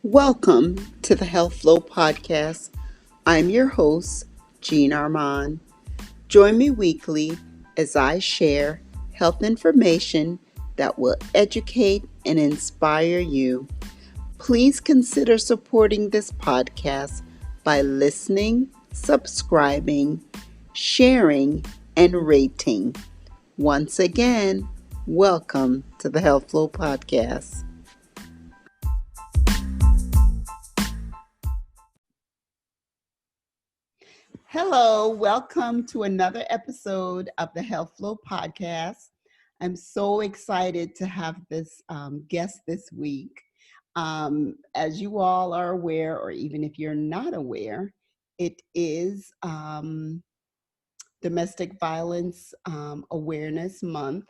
Welcome to the Health Flow Podcast. I'm your host, Jean Armand. Join me weekly as I share health information that will educate and inspire you. Please consider supporting this podcast by listening, subscribing, sharing, and rating. Once again, welcome to the Health Flow Podcast. Hello, welcome to another episode of the Health Flow Podcast. I'm so excited to have this guest this week. As you all are aware, or even if you're not aware, it is Domestic Violence Awareness Month,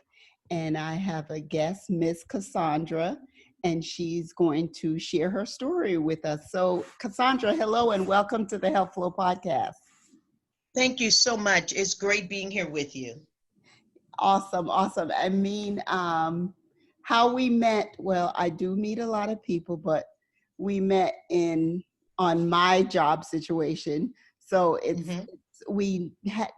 and I have a guest, Miss Cassandra, and she's going to share her story with us. So, Cassandra, hello, and welcome to the Health Flow Podcast. Thank you so much. It's great being here with you. Awesome, awesome. How we met, well, I do meet a lot of people, but we met in on my job situation. So Hmm.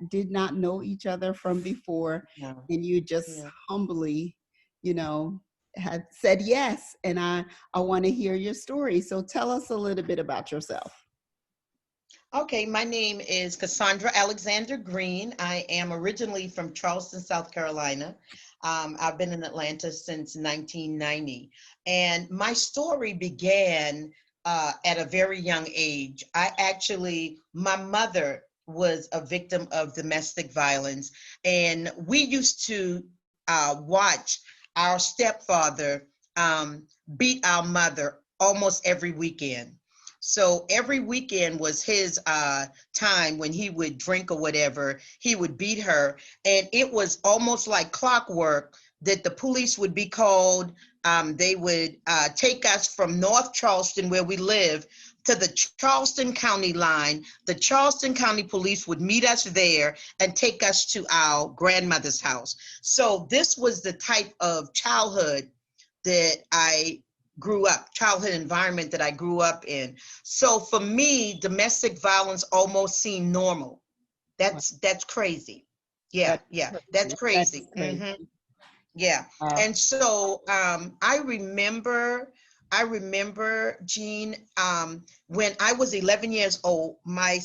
did not know each other from before, Yeah. and you just Yeah. humbly, you know, had said yes. And I want to hear your story. So tell us a little bit about yourself. Okay, my name is Cassandra Alexander Green. I am originally from Charleston, South Carolina. I've been in Atlanta since 1990. And my story began at a very young age. My mother was a victim of domestic violence, and we used to watch our stepfather beat our mother almost every weekend. So every weekend was his time when he would drink or whatever. He would beat her, and it was almost like clockwork that the police would be called. They would take us from North Charleston, where we live, to the Charleston County line. The Charleston County Police would meet us there and take us to our grandmother's house. So this was the type of childhood environment that I grew up in. So for me, domestic violence almost seemed normal. Wow, That's crazy. Yeah, that's yeah, that's crazy. That is crazy. crazy. Yeah. Wow. And so I remember, Jean, when I was 11 years old, my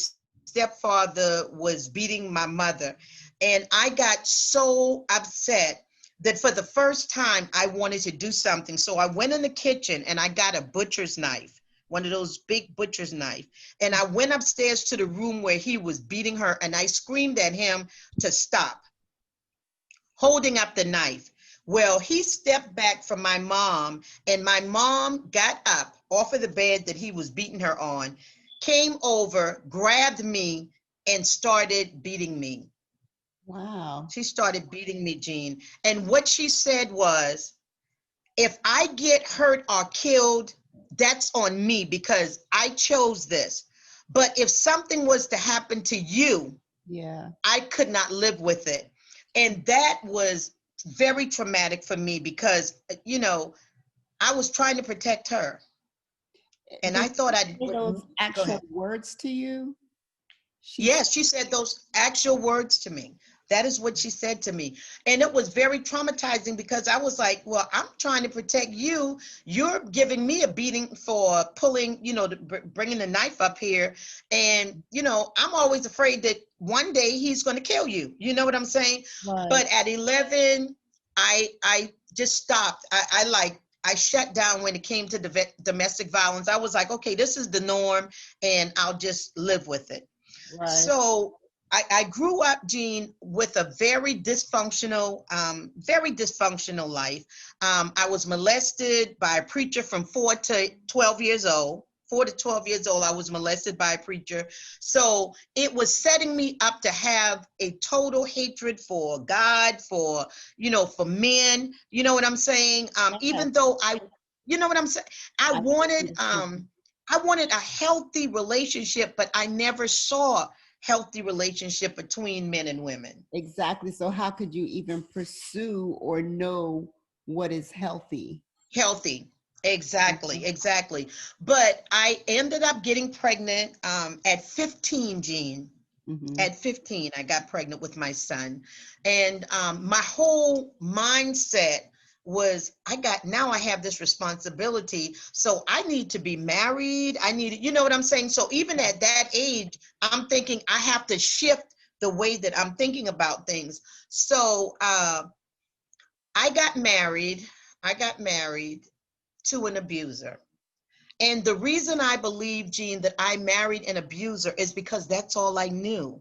stepfather was beating my mother. And I got so upset that for the first time I wanted to do something. So I went in the kitchen and I got a butcher's knife, one of those big butcher's knife. And I went upstairs to the room where he was beating her, and I screamed at him to stop holding up the knife. Well, he stepped back from my mom, and my mom got up off of the bed that he was beating her on, came over, grabbed me, and started beating me. Wow. She started beating me, Jean. And what she said was, if I get hurt or killed, that's on me because I chose this. But if something was to happen to you, Yeah. I could not live with it. And that was very traumatic for me because, I was trying to protect her. And Did I thought she I'd say those go actual ahead. words to you? She said, Yes, she said those actual words to me. That is what she said to me. And it was very traumatizing because I was like, well, I'm trying to protect you. You're giving me a beating for pulling, bringing the knife up here. And, I'm always afraid that one day he's going to kill you. You know what I'm saying? right. But at 11, I just stopped. I shut down when it came to domestic violence. I was like, okay, this is the norm, and I'll just live with it. Right. So I grew up, Jean, with a very dysfunctional life. I was molested by a preacher from 4 to 12 years old. 4 to 12 years old, I was molested by a preacher. So it was setting me up to have a total hatred for God, for men. You know what I'm saying? Yes. Even though you know what I'm saying? I I wanted, understand. I wanted a healthy relationship, but I never saw healthy relationship between men and women. Exactly. So how could you even pursue or know what is healthy? Healthy. Exactly, exactly. But I ended up getting pregnant at 15, Jean. Mm-hmm. At 15, I got pregnant with my son. And my whole mindset was now I have this responsibility. So I need to be married. You know what I'm saying? So even at that age, I'm thinking I have to shift the way that I'm thinking about things. So I got married. I got married to an abuser. And the reason I believe, Jean, that I married an abuser is because that's all I knew.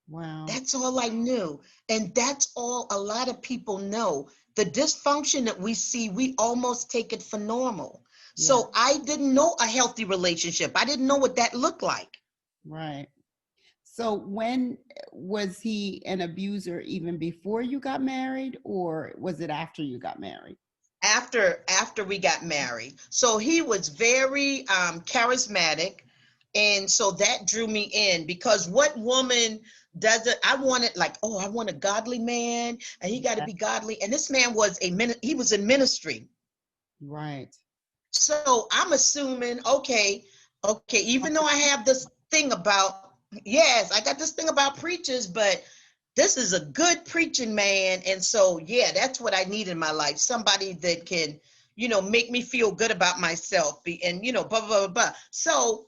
Wow. That's all I knew. And that's all a lot of people know. The dysfunction that we see, we almost take it for normal. Yeah. So I didn't know a healthy relationship. I didn't know what that looked like. Right. So when was he an abuser, even before you got married, or was it after you got married? After we got married. So he was very charismatic. And so that drew me in, because what woman doesn't, I wanted, like, oh, I want a godly man and he got to Yeah. be godly. And this man was he was in ministry. Right. So I'm assuming, okay, even though I have this thing about, yes, I got this thing about preachers, but this is a good preaching man. And so, yeah, that's what I need in my life. Somebody that can, make me feel good about myself, and, blah, blah, blah, blah. So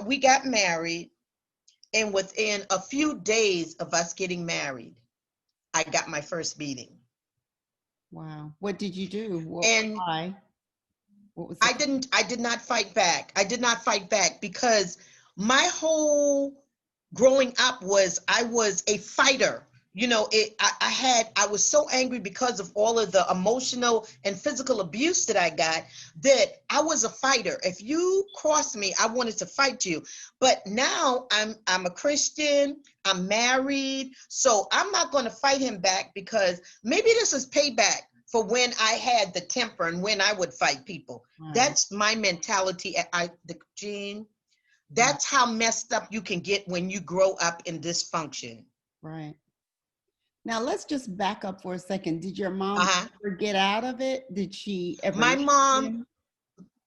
we got married, and within a few days of us getting married, I got my first beating. Wow. What did you do? And Why? What was the I did not fight back. I did not fight back because my whole growing up I was a fighter. I was so angry because of all of the emotional and physical abuse that I got, that I was a fighter. If you crossed me, I wanted to fight you. But now I'm a Christian, I'm married, so I'm not going to fight him back, because maybe this is payback for when I had the temper and when I would fight people. Right. That's my mentality. Jean, that's how messed up you can get when you grow up in dysfunction. Right. Now let's just back up for a second. Did your mom Uh-huh. ever get out of it? Did she ever My leave mom, him?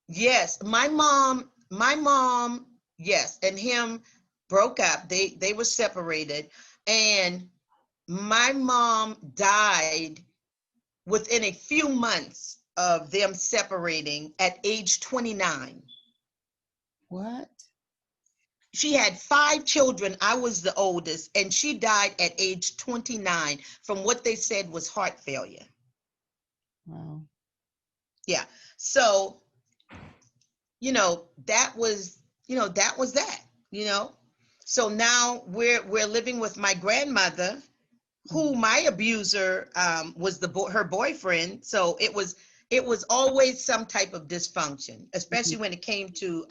yes, my mom, yes, and him broke up. They were separated, and my mom died within a few months of them separating at age 29. What? She had 5 children. I was the oldest, and she died at age 29 from what they said was heart failure. Wow. Yeah. So, that was, that. So now we're living with my grandmother, who my abuser was her boyfriend. So it was always some type of dysfunction, especially when it came to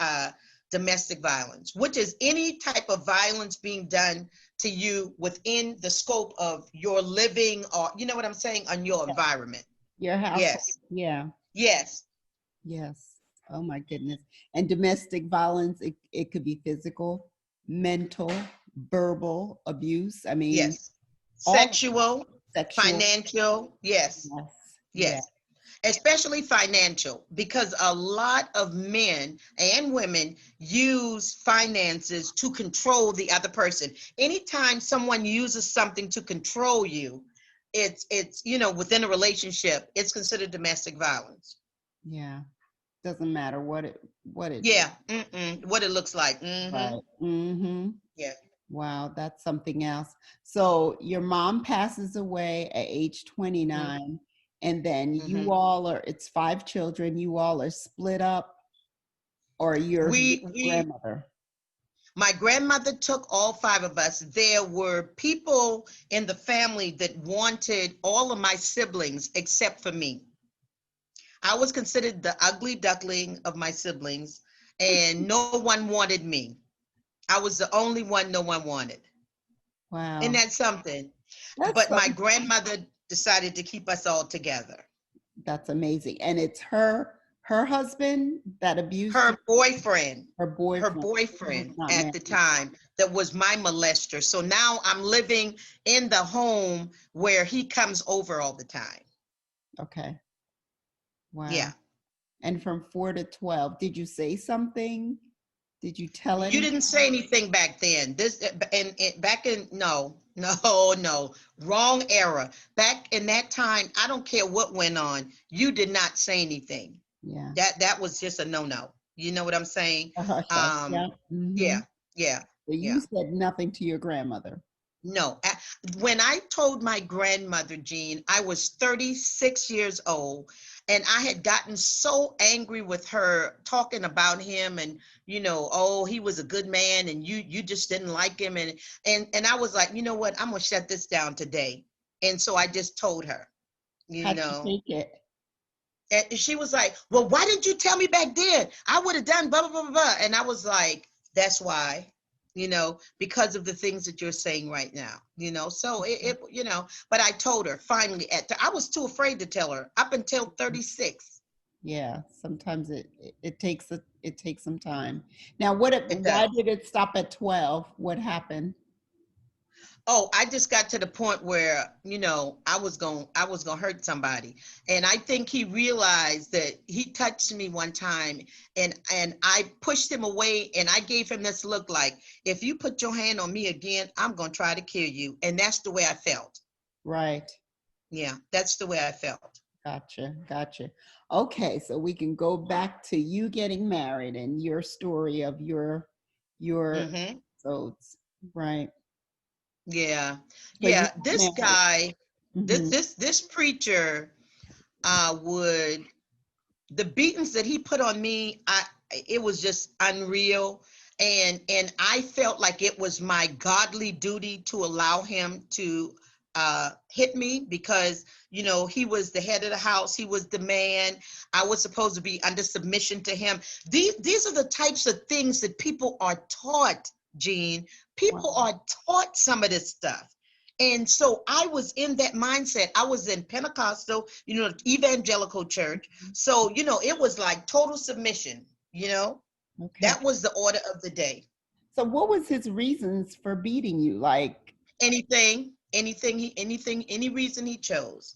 domestic violence, which is any type of violence being done to you within the scope of your living, or you know what I'm saying, on your environment. Your household. Yes, Yeah. yes, Yes. Oh my goodness. And domestic violence, it could be physical, mental, verbal abuse. I mean, yes. all Sexual, sexual. financial, yes, Yes. Yeah. yes. Especially financial, because a lot of men and women use finances to control the other person. Anytime someone uses something to control you, it's within a relationship, it's considered domestic violence. Yeah. Doesn't matter what it Yeah, looks what it looks like. like. Mm-hmm. Yeah. Wow, that's something else. So your mom passes away at age hmm 29, and then hmm it's 5 children, you all are split up, or you're with we your we grandmother. My grandmother took all 5 of us. There were people in the family that wanted all of my siblings except for me. I was considered the ugly duckling of my siblings, and no one wanted me. I was the only one no one wanted. Isn't Wow. that something? That's But my some, grandmother decided to keep us all together. that's amazing. And it's her husband that abused you, Her boyfriend, her her boyfriend. He was boyfriend not at the married. time, that was my molester. So now I'm living in the home where he comes over all the time. Okay. Yeah. Wow. And from 4 to 12, did you say something? Did you tell You anyone? didn't say anything back then. Back in no, wrong era. Back in that time, I don't care what went on. You did not say anything. Yeah. That was just a no. You know what I'm saying? A hush hush. Yeah. Yeah, Mm-hmm. yeah, So you yeah. said nothing to your grandmother. No. When I told my grandmother, Jean, I was 36 years old, and I had gotten so angry with her talking about him, and oh, he was a good man, and you just didn't like him, and I was like, you know what, I'm gonna shut this down today. And so I just told her, you How'd she know. take it? And she was like, well, why didn't you tell me back then? I would have done blah, blah, blah, blah, blah. And I was like, that's why, because of the things that you're saying right now, so but I told her finally I was too afraid to tell her up until 36. Yeah, sometimes it takes some time. Now, It why does. did it stop at 12? What happened? Oh, I just got to the point where, I was going to hurt somebody. And I think he realized that he touched me one time, and I pushed him away, and I gave him this look like, if you put your hand on me again, I'm going to try to kill you. And that's the way I felt. Right. Yeah, that's the way I felt. Gotcha. Okay, so we can go back to you getting married and your story of your Hmm. so right. Yeah. So you Yeah. got This married. guy, this Hmm. this this preacher would the beatings that he put on me, it was just unreal. And I felt like it was my godly duty to allow him to hit me, because he was the head of the house, he was the man. I was supposed to be under submission to him. These are the types of things that people are taught, Jean. People Wow. are taught some of this stuff. And so I was in that mindset. I was in Pentecostal, evangelical church. So, it was like total submission, Okay. that was the order of the day. So what was his reasons for beating you? Like, Any reason he chose.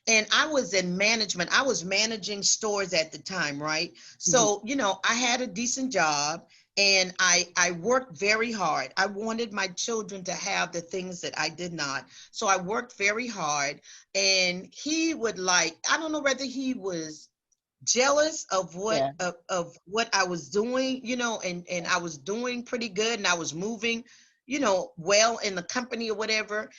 And I was in management. I was managing stores at the time, right? mhm, So, I had a decent job, and I worked very hard. I wanted my children to have the things that I did not. So I worked very hard, and he would, like, I don't know whether he was jealous of what yeah, of what I was doing, and I was doing pretty good, and I was moving, well in the company or whatever.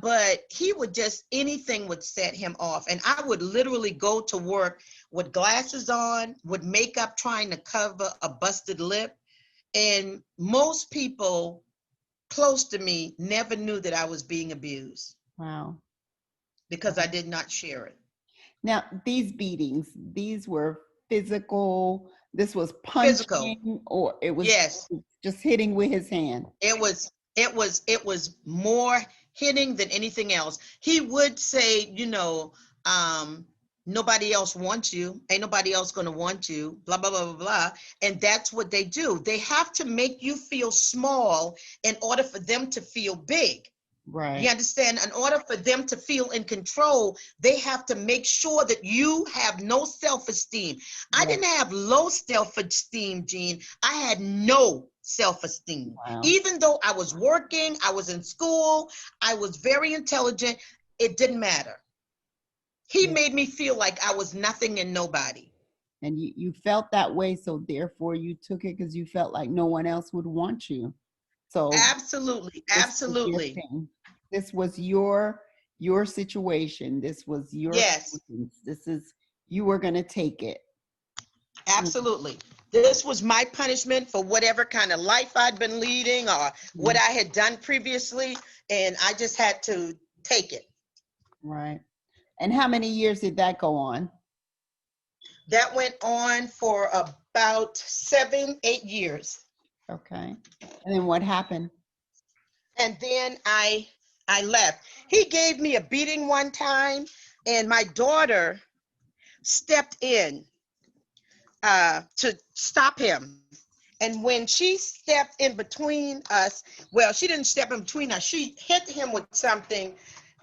But he would just, anything would set him off, and I would literally go to work with glasses on, with makeup, trying to cover a busted lip. And most people close to me never knew that I was being abused, wow. because I did not share it. Now, these beatings, these were physical, this was Physical. punching, or it was Yes. just hitting with his hand. It was more hitting than anything else. He would say, nobody else wants you. Ain't nobody else gonna want you, blah, blah, blah, blah, blah. And that's what they do. They have to make you feel small in order for them to feel big. You Right. understand? In order for them to feel in control, they have to make sure that you have no self-esteem. I Right. didn't have low self-esteem, Jean. I had no self-esteem. Wow. Even though I was working, I was in school, I was very intelligent, it didn't matter. He Yeah. made me feel like I was nothing and nobody. And you felt that way, so therefore you took it because you felt like no one else would want you. So Absolutely, this was your absolutely. thing. This was your situation. This was your Yes. conscience. This is you were gonna take it. Mm. Absolutely. This was my punishment for whatever kind of life I'd been leading, or what I had done previously, and I just had to take it. Right. And how many years did that go on? That went on for about 7, 8 years. Okay. And then what happened? And then I left. He gave me a beating one time, and my daughter stepped in to stop him. And when she stepped in between us, well, she didn't step in between us. She hit him with something,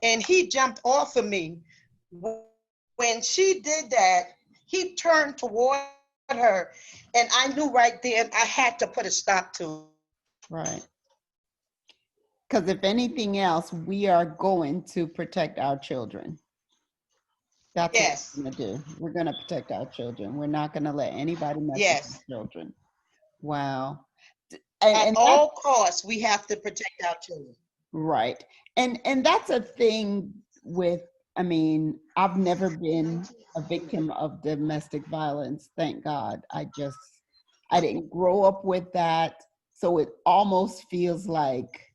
and he jumped off of me. When she did that, he turned toward her, and I knew right then I had to put a stop to it. Right. Because if anything else, we are going to protect our children. That's what Yes, we're going to do. We're going to protect our children. We're not going to let anybody mess with our yes. children. Wow. At And that's all costs, we have to protect our children. right. And that's a thing with, I mean, I've never been a victim of domestic violence, thank God. I didn't grow up with that. So it almost feels like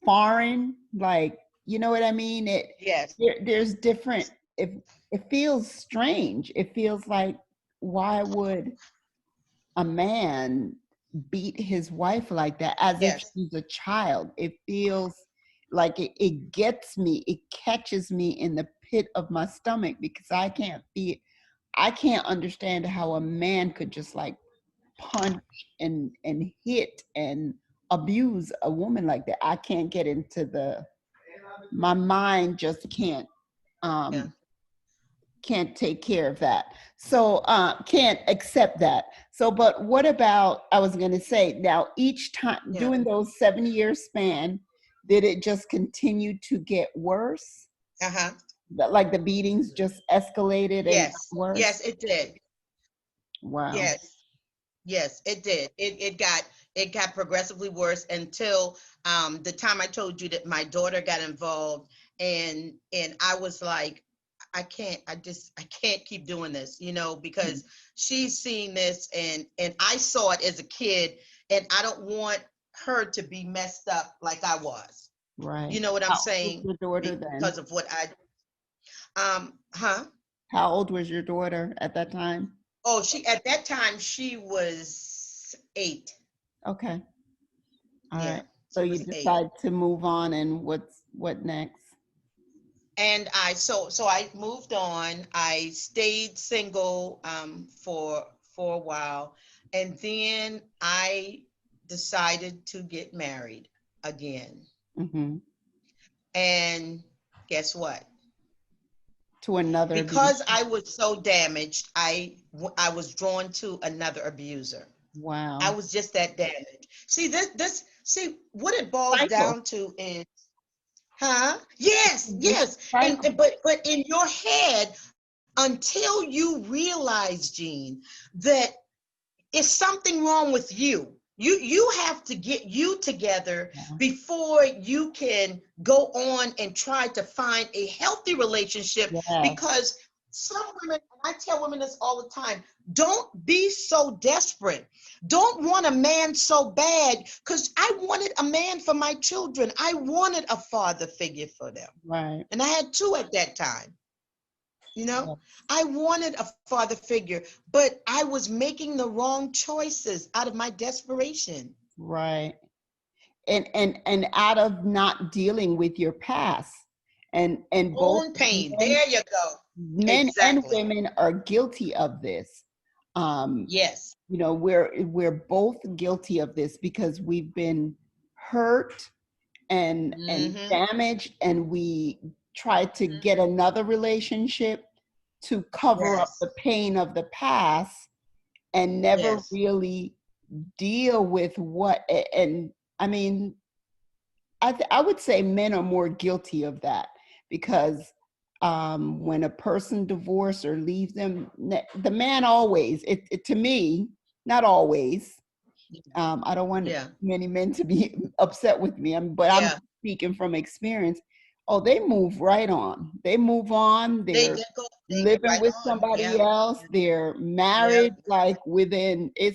foreign, like, you know what I mean? Yes, There's different, it feels strange. It feels like, why would a man beat his wife like that as if yes, she's a child? It feels like it gets me, it catches me in the pit of my stomach, because I can't understand how a man could just like punch and hit and abuse a woman like that. I can't get into my mind just yeah, um can't take care of that. So can't accept that. So but what about, I was going to say, now each time yeah. during those 7 year span, did it just continue to get worse? Uh-huh. Like the beatings just escalated and got Yes, yes, worse? it did. Wow. Yes, yes, it did. It got progressively worse until the time I told you that my daughter got involved, and I was like, I can't keep doing this, because she's seen this, and I saw it as a kid, and I don't want her to be messed up like I was. Right. You know what I'm How old was saying? your daughter then? Because of what I huh? How old was your daughter at that time? Oh, she at that time she was 8. Okay. All Yeah, right. So she you was 8. decide to move on, and what next? And so I moved on. I stayed single for a while, and then I decided to get married again. Hmm. And guess what? To another abuse. Because I was so damaged, I was drawn to another abuser. I Wow. was just that damaged. See see what it boils Cycle. down to is, huh? Yes, Vicious yes. cycle. But in your head, until you realize, Gene, that it's something wrong with you. You have to get you together Yeah. before you can go on and try to find a healthy relationship, Yes. because some women, and I tell women this all the time, don't be so desperate. Don't want a man so bad, because I wanted a man for my children. I wanted a father figure for them. Right. And I had two at that time. You know, Yeah. I wanted a father figure, but I was making the wrong choices out of my desperation. Right. And out of not dealing with your past, and both Own pain. men There you go. men and Exactly. women are guilty of this. um Yes. we're both guilty of this, because we've been hurt and Mm-hmm. damaged, and we try to get another relationship to cover up Yes. the pain of the past, and never Yes. really deal with and I mean, I would say men are more guilty of that, because when a person divorces or leaves them, the man always, to me, not always. I don't want Yeah. many men to be upset with me, but I'm Yeah. speaking from experience. Oh, they move right on. They move on. They're They go living right with on. somebody Yeah. else. They're Yeah. married like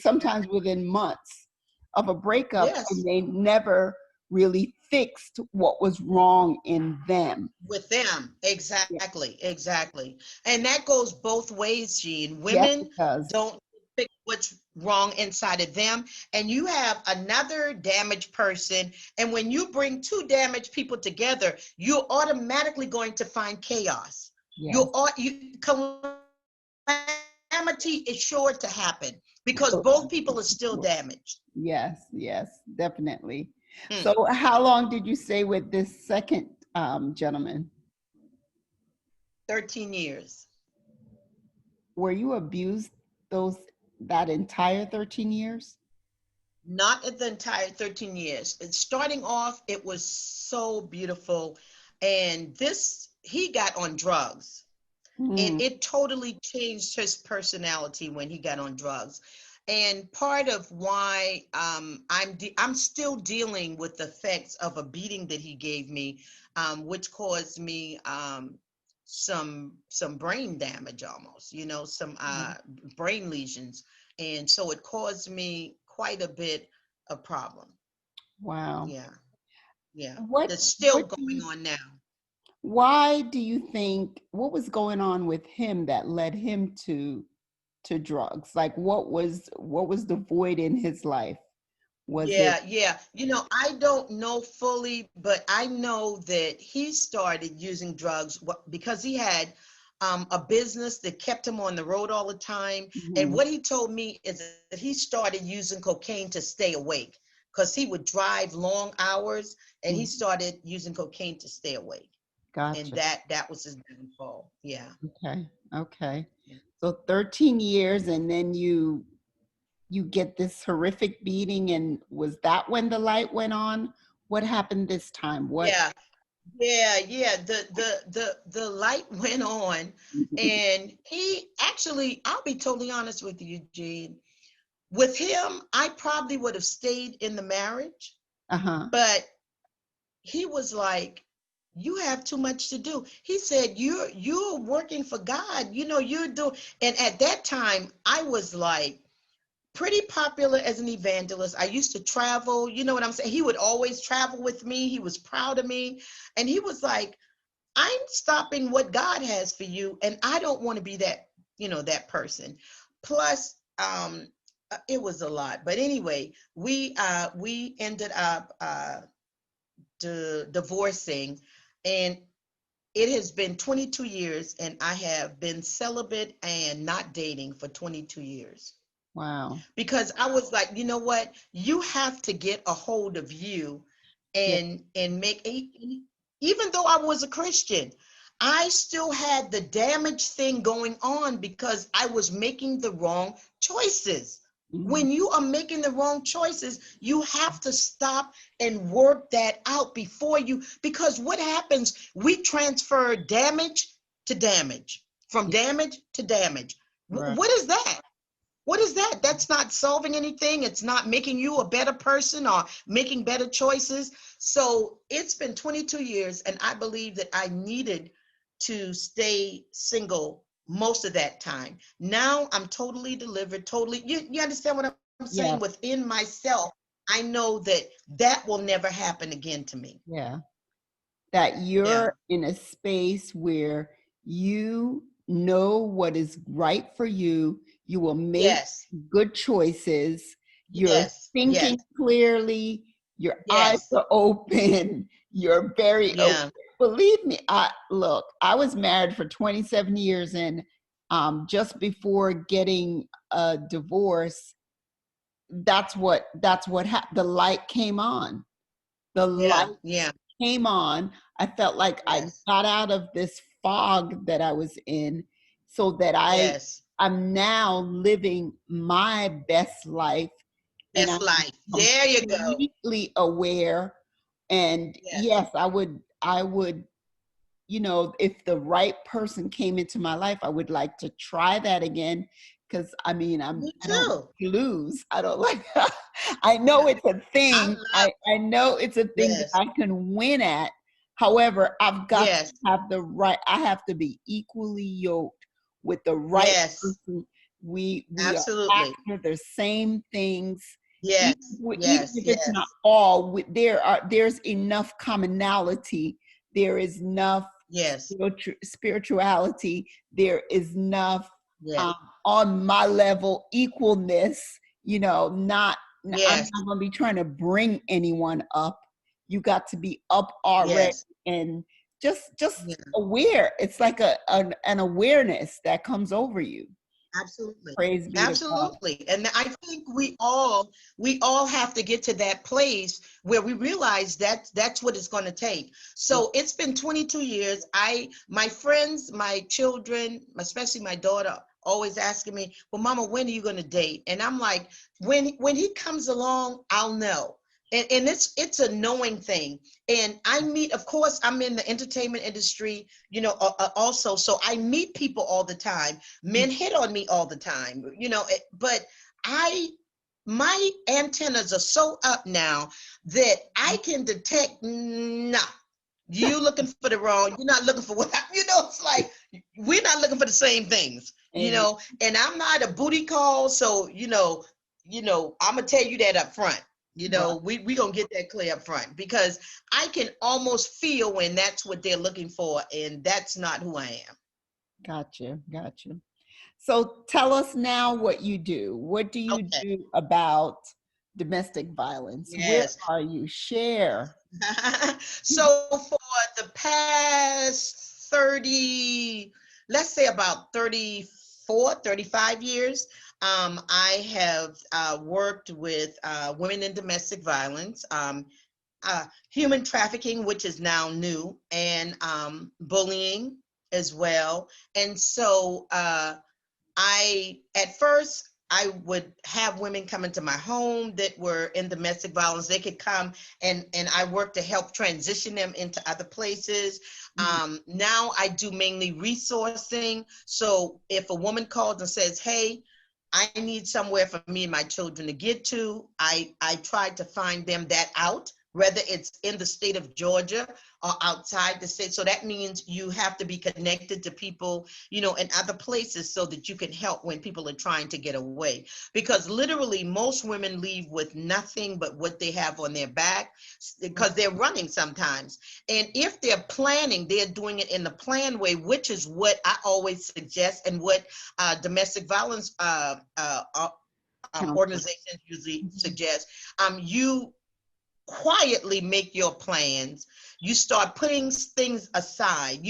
sometimes within months of a breakup, Yes. and they never really fixed what was wrong in them. With them. Yeah. Exactly. Exactly. And that goes both ways, Gene. Yes, it Women does. don't fix what's wrong inside of them, and you have another damaged person. And when you bring two damaged people together, you're automatically going to find chaos. Yes. Calamity is sure to happen because both people are still damaged. Yes, yes, definitely. Hmm. So, how long did you stay with this second gentleman? 13 years. were you abused those that entire 13 years? Not at the entire 13 years. And starting off, it was so beautiful. And he got on drugs. And Mm, it totally changed his personality when he got on drugs. And part of why I'm still dealing with the effects of a beating that he gave me, which caused me some brain damage, almost, some brain lesions, and so it caused me quite a bit of problem. wow. Yeah, yeah, What that's still what do going you, on now. why do you think, what was going on with him that led him to drugs? Like what was the void in his life? Was it Yeah, yeah. I don't know fully, but I know that he started using drugs because he had a business that kept him on the road all the time. And Mhm, what he told me is that he started using cocaine to stay awake because he would drive long hours, and he mhm. started using cocaine to stay awake. And Gotcha. that was his downfall. Yeah. Okay. Okay. Yeah. So 13 years and then you get this horrific beating, and was that when the light went on? What happened this time? What Yeah. Yeah, yeah. The light went on, and he actually, I'll be totally honest with you, Gene. With him, I probably would have stayed in the marriage, Uh-huh. but he was like, "You have too much to do." He said, "You're working for God. You're doing." And at that time, I was like pretty popular as an evangelist. I used to travel, you know what I'm saying? He would always travel with me. He was proud of me. And he was like, "I'm stopping what God has for you, and I don't want to be that person." Plus, it was a lot. But anyway, we ended up divorcing, and it has been 22 years, and I have been celibate and not dating for 22 years. Wow. Because I was like, you know what? You have to get a hold of you, Yeah. and even though I was a Christian, I still had the damage thing going on because I was making the wrong choices. Mhm. When you are making the wrong choices, you have to stop and work that out because what happens, we transfer damage to damage, from Yeah. damage to damage. Right. What is that? What is that? That's not solving anything. It's not making you a better person or making better choices. So it's been 22 years, and I believe that I needed to stay single most of that time. Now I'm totally delivered, totally. You understand what I'm saying? Yeah. Within myself, I know that will never happen again to me. Yeah. That Yeah. you're in a space where you know what is right for you. You will make Yes. good choices. You're Yes. Yes. thinking clearly. Your eyes Yes. are open. You're very open. Yeah. Believe me, I was married for 27 years, and just before getting a divorce, the light came on. The Yeah. light Yeah. came on. I felt like I Yes. got out of this fog that I was in, so that Yes. I'm now living my best life, and Best I'm life. There you go. completely aware. And Yes. yes, I would, if the right person came into my life, I would like to try that again. Because I mean, Me I don't too. lose. I don't like. I know Yeah. it's a I thing. love. I know it's a thing that Yes. I can win at. However, I've got to Yes. have the right. I have to be equally yoked with the right Yes. person. We are Absolutely. after the same things. Yes. Even Yes. if it's not Yes. all, there's enough commonality. There is enough Yes. spirituality. There is enough Yes. um, on my level equalness. Not I'm Yes. not going to be trying to bring anyone up. You got to be up already, Yes. and just Yeah. aware. It's like an awareness that comes over you. Absolutely. Praise be to God. Absolutely. And I think we all have to get to that place where we realize that that's what it's going to take. Yeah. So it's been 22 years. My friends, my children, especially my daughter, always asking me, well, Mama, when are you going to date? And I'm like, when he comes along, I'll know. And it's a knowing thing. And I meet, of course, I'm in the entertainment industry, also. So I meet people all the time. Men hit on me all the time, but my antennas are so up now that I can detect, nah, you looking for the wrong, you're not looking for what, it's like, we're not looking for the same things, and I'm not a booty call. So, I'm gonna tell you that up front. We gonna get that clear up front, because I can almost feel when that's what they're looking for, and that's not who I am. Gotcha. So tell us now what you do. What do you do about domestic violence? Yes. Where are you? Share. So for the past 30, let's say about 34, 35 years, I have worked with women in domestic violence, human trafficking, which is now new, and bullying as well. And so at first, I would have women come into my home that were in domestic violence. They could come and I work to help transition them into other places. Now I do mainly resourcing. So if a woman calls and says, hey, I need somewhere for me and my children to get to, I try to find them that out, whether it's in the state of Georgia or outside the state. So that means you have to be connected to people, in other places, so that you can help when people are trying to get away. Because literally most women leave with nothing but what they have on their back, because they're running sometimes. And if they're planning, they're doing it in the planned way, which is what I always suggest, and what domestic violence organizations usually suggest. You quietly make your plans. You start putting things aside,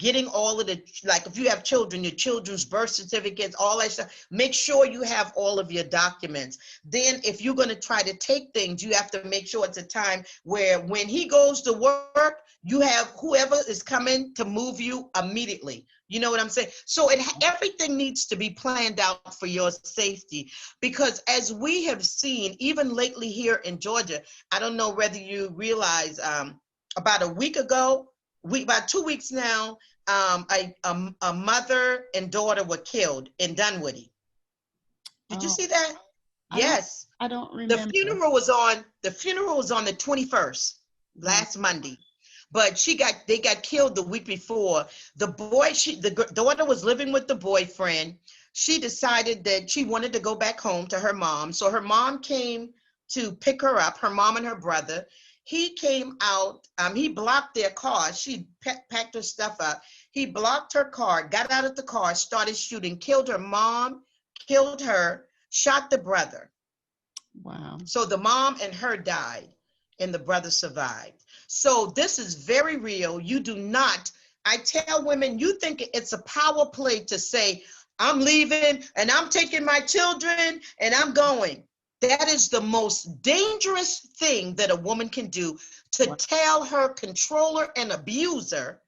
getting all of the, like if you have children, your children's birth certificates, all that stuff, make sure you have all of your documents. Then if you're going to try to take things, you have to make sure it's a time where when he goes to work, you have whoever is coming to move you immediately. You know what I'm saying? So everything needs to be planned out for your safety, because as we have seen, even lately here in Georgia, I don't know whether you realize, about a week ago, about 2 weeks now, a mother and daughter were killed in Dunwoody. Did you see that? Yes. I don't remember. The funeral was on the 21st, last Monday. But they got killed the week before. The daughter was living with the boyfriend. She decided that she wanted to go back home to her mom. So her mom came to pick her up, her mom and her brother. He came out, he blocked their car. She packed her stuff up. He blocked her car, got out of the car, started shooting, killed her mom, killed her, shot the brother. Wow. So the mom and her died, and the brother survived. So this is very real. You do not, I tell women, you think it's a power play to say, I'm leaving and I'm taking my children and I'm going. That is the most dangerous thing that a woman can do, to tell her controller and abuser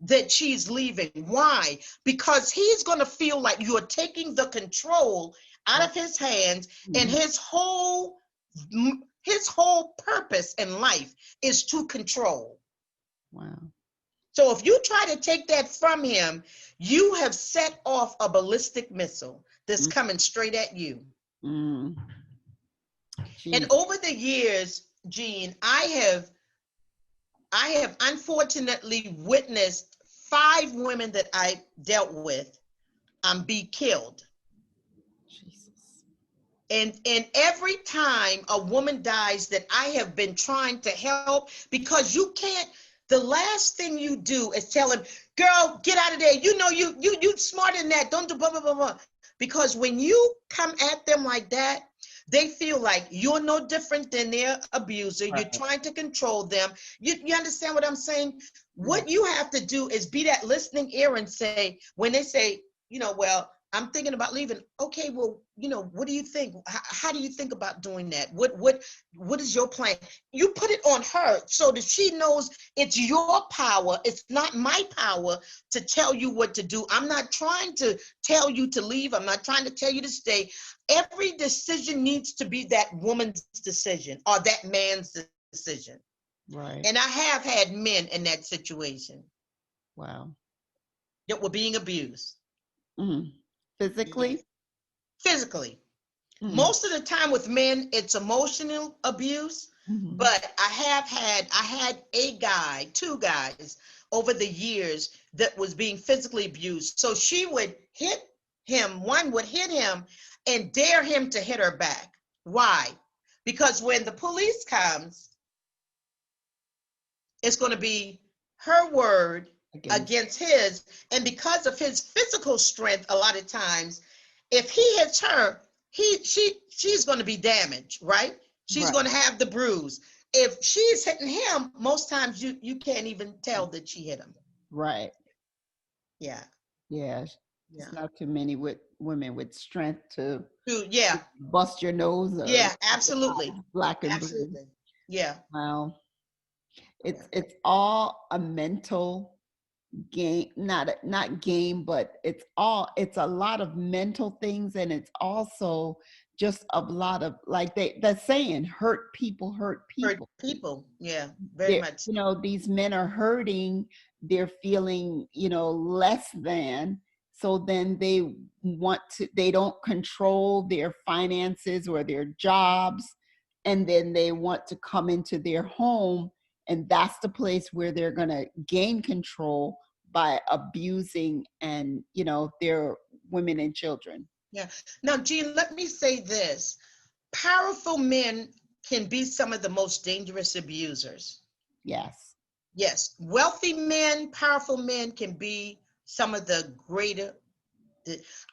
that she's leaving. Why? Because he's going to feel like you're taking the control out of his hands, and his whole purpose in life is to control. Wow. So if you try to take that from him, you have set off a ballistic missile that's coming straight at you. And over the years, Jean, I have unfortunately witnessed 5 women that I dealt with be killed. Jesus. And every time a woman dies that I have been trying to help, because you can't, the last thing you do is tell him, girl, get out of there. You know, you smarter than that. Don't do blah, blah, blah, blah. Because when you come at them like that, they feel like you're no different than their abuser. Right. You're trying to control them. You understand what I'm saying? What you have to do is be that listening ear and say, when they say, well, I'm thinking about leaving. Okay, well, what do you think? How do you think about doing that? What is your plan? You put it on her so that she knows it's your power. It's not my power to tell you what to do. I'm not trying to tell you to leave. I'm not trying to tell you to stay. Every decision needs to be that woman's decision or that man's decision. Right. And I have had men in that situation Wow. that were being abused. Mm. Physically? Physically. Mm. Most of the time with men, it's emotional abuse. Mm-hmm. But I had two guys over the years that was being physically abused. So she would hit him, one would hit him and dare him to hit her back. Why? Because when the police comes, it's going to be her word against his. And because of his physical strength, a lot of times, if he hits her, she's going to be damaged, right? She's going to have the bruise. If she's hitting him, most times you can't even tell that she hit him. Right. Yeah. Yeah. It's not too many women with strength to bust your nose. Yeah, absolutely. Black and absolutely. blue. Yeah. Wow. It's all a mental game, not game, but it's a lot of mental things, and it's also just a lot of, like that saying, hurt people. Hurt people. Yeah, very much. These men are hurting, they're feeling, less than. So then they don't control their finances or their jobs. And then they want to come into their home, and that's the place where they're going to gain control by abusing and their women and children. Yeah. Now, Jean, let me say this. Powerful men can be some of the most dangerous abusers. Yes. Wealthy men, powerful men can be some of the greater.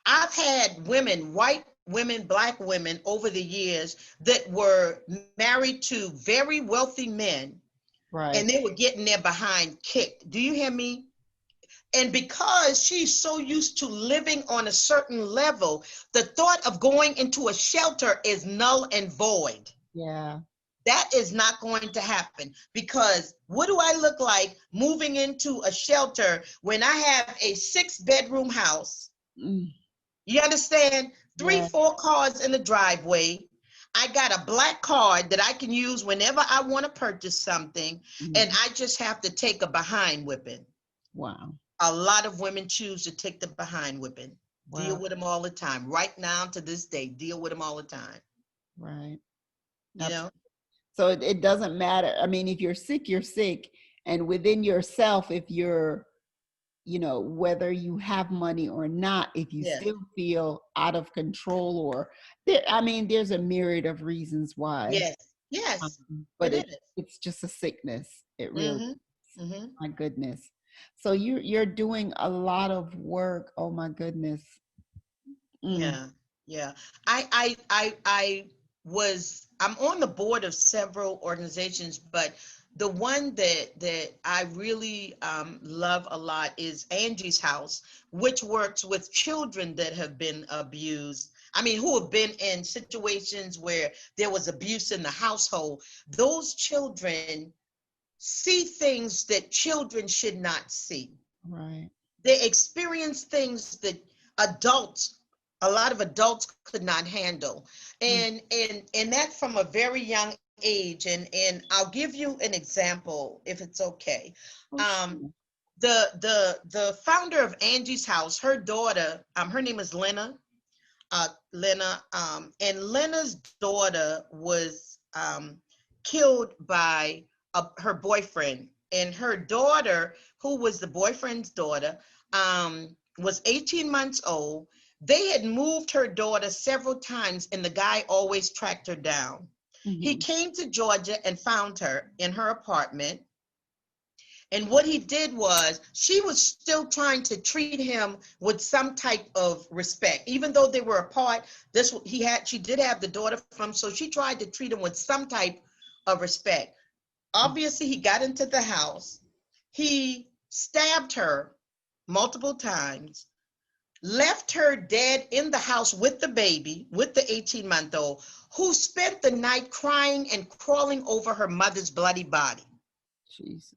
I've had women, white women, black women over the years that were married to very wealthy men. Right. And they were getting their behind kicked. Do you hear me? And because she's so used to living on a certain level, the thought of going into a shelter is null and void. Yeah. That is not going to happen, because what do I look like moving into a shelter when I have a 6-bedroom house? Mm. You understand? 3-4 cars in the driveway. I got a black card that I can use whenever I want to purchase something. And I just have to take a behind whipping. Wow. A lot of women choose to take the behind whipping. Wow. Deal with them all the time. Right now to this day, deal with them all the time. Right. So it doesn't matter. I mean, if you're sick, you're sick. And within yourself, if you're, whether you have money or not, if you still feel out of control, or there's a myriad of reasons why. Yes. But it's just a sickness. It really is. Mm-hmm. My goodness. So you're doing a lot of work. Oh my goodness. Yeah. I'm on the board of several organizations, but the one that I really love a lot is Angie's House, which works with children that have been abused. I mean, who have been in situations where there was abuse in the household. Those children see things that children should not see. Right. They experience things that a lot of adults could not handle. And that from a very young age. And I'll give you an example if it's okay. The founder of Angie's House, her daughter, her name is Lena. And Lena's daughter was killed by her boyfriend. And her daughter, who was the boyfriend's daughter, was 18 months old. They had moved her daughter several times, and the guy always tracked her down. Mm-hmm. He came to Georgia and found her in her apartment. And what he did was, she was still trying to treat him with some type of respect, even though they were apart. She did have the daughter from, so she tried to treat him with some type of respect. Obviously, he got into the house. He stabbed her multiple times, left her dead in the house with the baby, with the 18-month-old, who spent the night crying and crawling over her mother's bloody body. Jesus.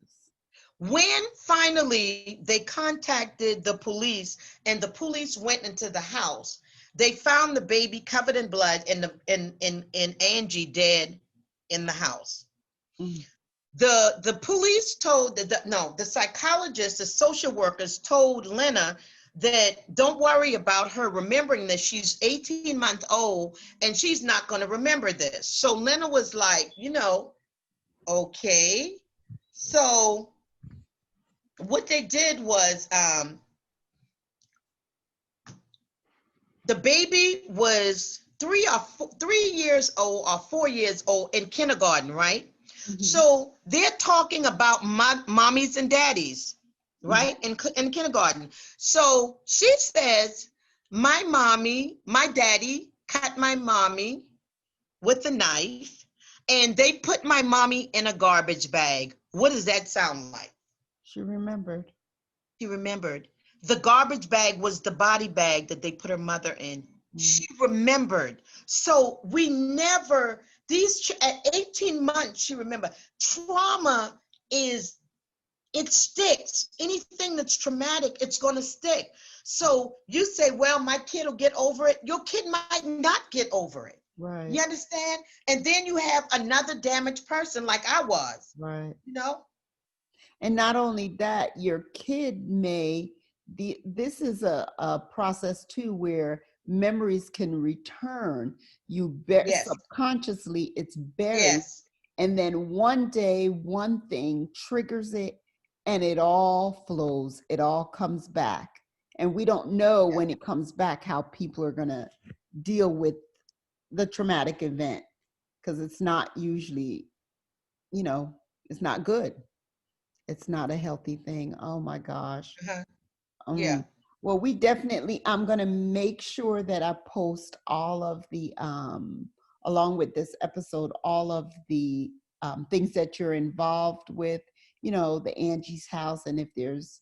When finally they contacted the police and the police went into the house, they found the baby covered in blood and Angie dead in the house. Mm. The police told the psychologists, the social workers told Lena that don't worry about her remembering this. She's 18-month old and she's not going to remember this. So Lena was like, okay. So what they did was the baby was 3 years old or 4 years old in kindergarten, right? Mm-hmm. So they're talking about mommies and daddies, right? Mm-hmm. In kindergarten. So she says, my daddy cut my mommy with a knife and they put my mommy in a garbage bag. What does that sound like? She remembered. She remembered. The garbage bag was the body bag that they put her mother in. Mm-hmm. She remembered. So we never, at 18 months, she remembered. Trauma it sticks. Anything that's traumatic, it's going to stick. So you say, well, my kid will get over it. Your kid might not get over it. Right. You understand? And then you have another damaged person like I was. Right. And not only that, your kid this is a process too where memories can return. Yes. Subconsciously it's buried. Yes. And then one day, one thing triggers it and it all flows. It all comes back. And we don't know when it comes back how people are going to deal with the traumatic event, because it's not usually, it's not good. It's not a healthy thing. Oh my gosh. Yeah. Well, I'm going to make sure that I post all of the, along with this episode, all of the things that you're involved with, the Angie's House. And if there's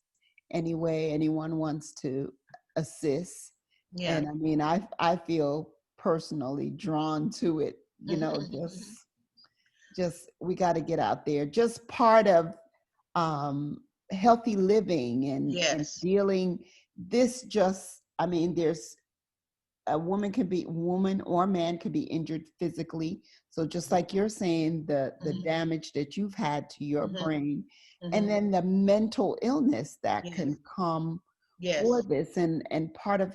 any way anyone wants to assist. Yeah. And I mean, I feel personally drawn to it, just we got to get out there. Just part of healthy living and dealing there's a woman or man could be injured physically. So just like you're saying, the damage that you've had to your brain, and then the mental illness that can come for this, and part of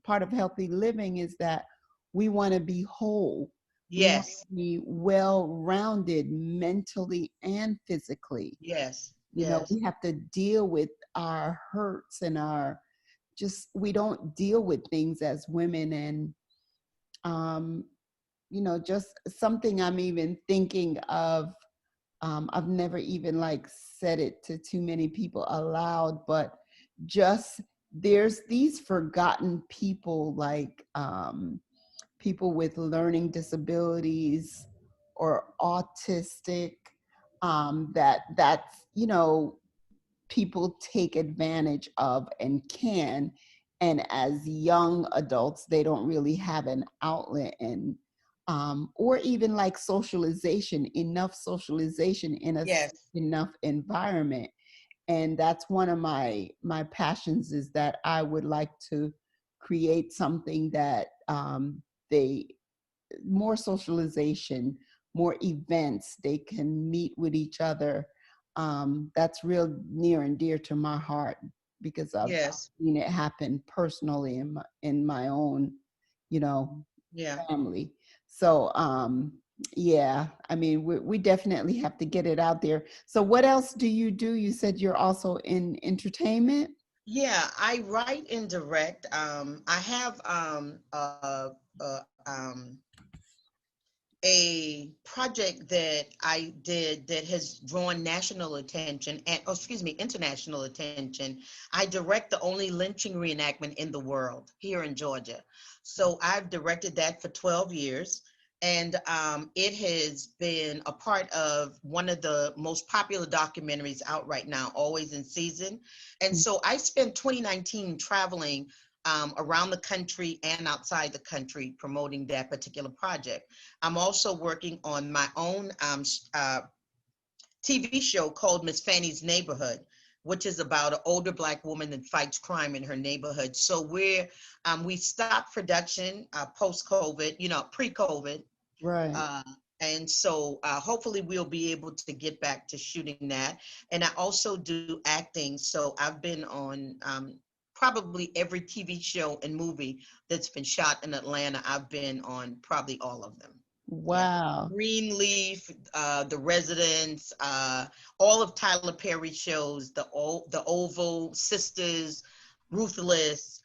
part of healthy living is that we want to be whole. Yes. Be well-rounded mentally and physically. Yes. We have to deal with our hurts and we don't deal with things as women. And, just something I'm even thinking of, I've never even said it to too many people aloud, but just there's these forgotten people, people with learning disabilities or autistic, that's people take advantage of and as young adults they don't really have an outlet, and or even socialization, enough socialization in enough environment. And that's one of my passions, is that I would like to create something that more socialization, more events, they can meet with each other. That's real near and dear to my heart, because I've seen it happen personally in my own, family. So, I mean, we definitely have to get it out there. So what else do? You said you're also in entertainment? Yeah, I write and direct. I have a project that I did that has drawn national attention and, international attention. I direct the only lynching reenactment in the world here in Georgia. So I've directed that for 12 years. And it has been a part of one of the most popular documentaries out right now, Always in Season. And so I spent 2019 traveling around the country and outside the country promoting that particular project. I'm also working on my own TV show called Miss Fanny's Neighborhood, which is about an older Black woman that fights crime in her neighborhood. So we stopped production post-COVID, pre-COVID. Right. Uh, and so hopefully we'll be able to get back to shooting that. And I also do acting. So I've been on probably every TV show and movie that's been shot in Atlanta. I've been on probably all of them. Yeah. Wow. Greenleaf, The Residents, all of Tyler Perry shows, the Oval, Sisters, Ruthless,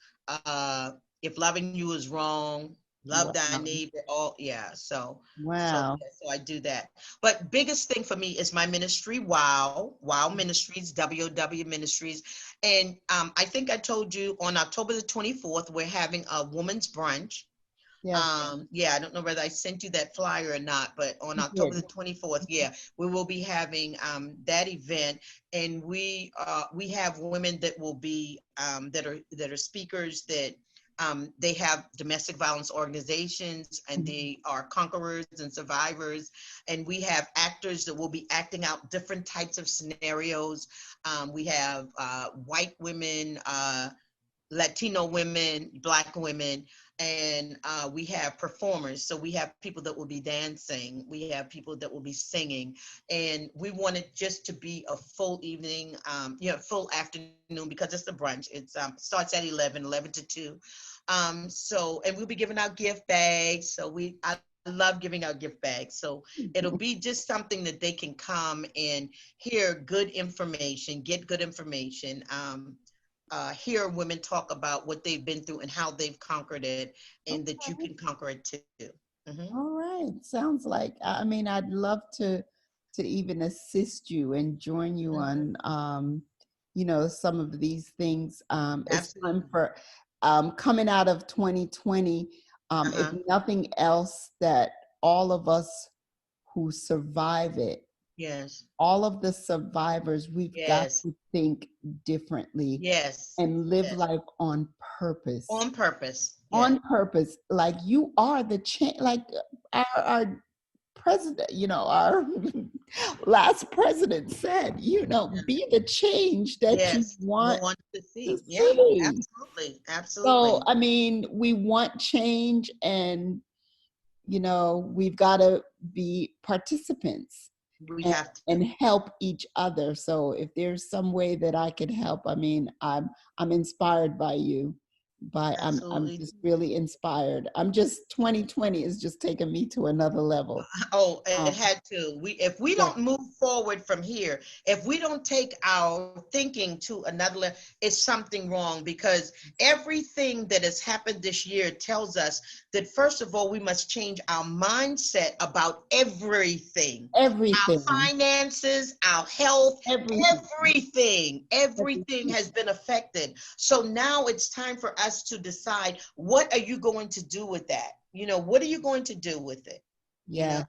If Loving You Is Wrong, Love Thy Wow. Neighbor, all, yeah. So Wow. I do that. But biggest thing for me is my ministry, WOW Ministries, WOW Ministries. And I think I told you on October the 24th, we're having a women's brunch. Yes. I don't know whether I sent you that flyer or not, but on October the 24th, we will be having that event, and we have women that will be that are speakers that they have domestic violence organizations, and they are conquerors and survivors, and we have actors that will be acting out different types of scenarios. We have white women, Latino women, Black women, and we have performers. So we have people that will be dancing, we have people that will be singing, and we want it just to be a full evening, full afternoon, because it's a brunch. It starts at 11 to 2. And we'll be giving out gift bags. So I love giving out gift bags. So it'll be just something that they can come and hear good information, get good information. Hear women talk about what they've been through and how they've conquered it, and that you can conquer it too. Mm-hmm. All right. Sounds like, I mean, I'd love to even assist you and join you on, some of these things. It's time for coming out of 2020. If nothing else, that all of us who survive it, yes, all of the survivors, we've got to think differently. Yes. And live life on purpose. On purpose. On purpose. Like you are the change, like our president, our last president said, be the change that you want to see. Absolutely. So, I mean, we want change, and, we've got to be participants. We have to. And help each other. So if there's some way that I could help, I mean, I'm inspired by you. I'm just really inspired. 2020 is just taking me to another level. Oh, it had to. If we don't move forward from here, if we don't take our thinking to another level, it's something wrong, because everything that has happened this year tells us that, first of all, we must change our mindset about everything. Our finances, our health, everything has been affected. So now it's time for us to decide, what are you going to do with that? What are you going to do with it? Yes.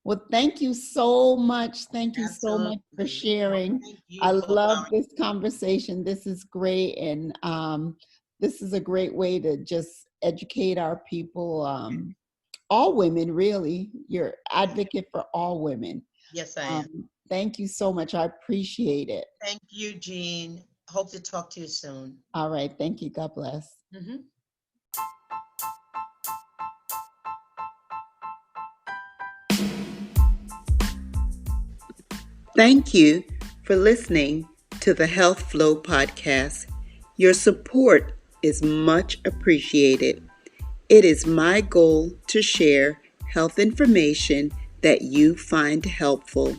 Well, thank you so much. Thank you so much for sharing. I love this conversation. This is great. And this is a great way to just educate our people, all women, really. You're advocate for all women. Yes, I am. Thank you so much. I appreciate it. Thank you, Jean. Hope to talk to you soon. All right. Thank you. God bless. Mm-hmm. Thank you for listening to the Health Flow podcast. Your support is much appreciated. It is my goal to share health information that you find helpful.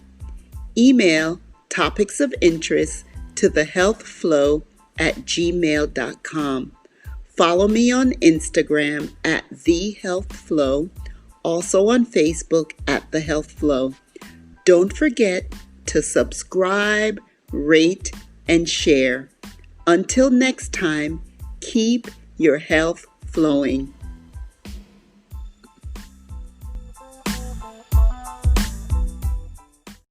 Email topics of interest to thehealthflow@gmail.com. Follow me on Instagram @thehealthflow, also on Facebook @thehealthflow. Don't forget to subscribe, rate, and share. Until next time, keep your health flowing.